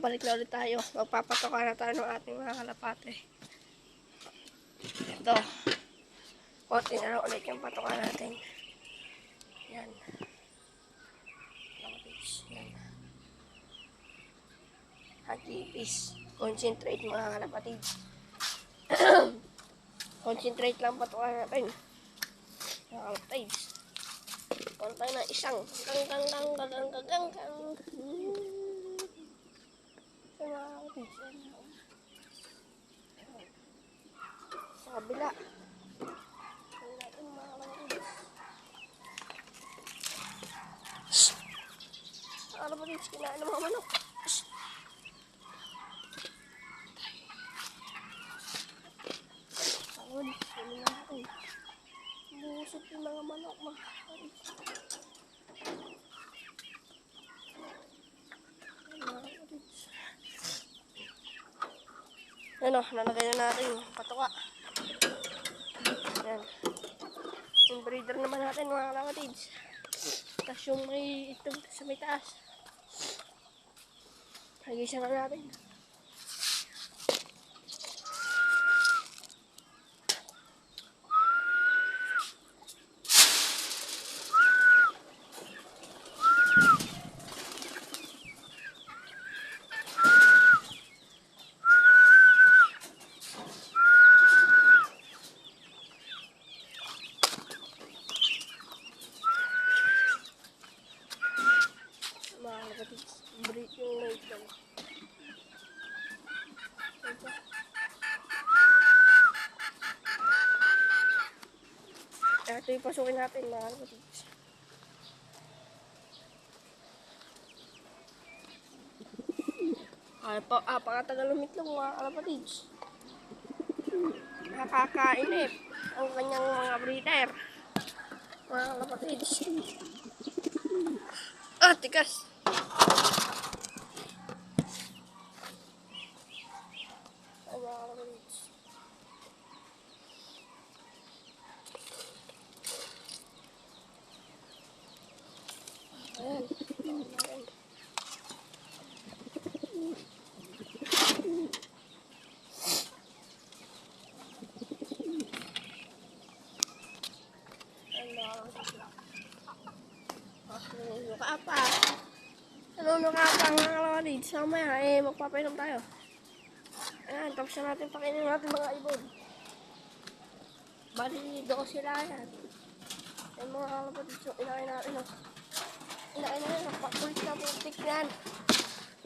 balik na ulit tayo. Magpapatoka na tayo ng ating mga kalapate. Ito. Konti na lang ulit yung patoka natin. Yan. Yan. Hagipis. Concentrate mga kalapatid. Concentrate lang patoka natin. Mga kalapatid. Konti na isang. Gang. Sa kabila. Ano ba dito? Kinain ng mga manok. Tawad. Ano natin? Busog yung mga manok. Ano, nalagay na natin yung patoka. Yan. Yung breeder naman natin mga kalapatids. Tapos yung may itong sa may taas. Hagisan na natin. Breed yung may itong. Ito yung pasukin natin mga kalapatids. Pakatagal umitlog mga kalapatids. Nakakainip ang kanyang mga breeder. Mga kalapatids. Tikas! Ayan. Nunuka pa mga kalapatids. Mamaya magpapainom tayo. Ayan, tapos na natin pakainin natin mga ibon. Bali, doon sila yan. Ayan mga kalapatids, inakain natin. Inakain natin, pakulit na putik yan.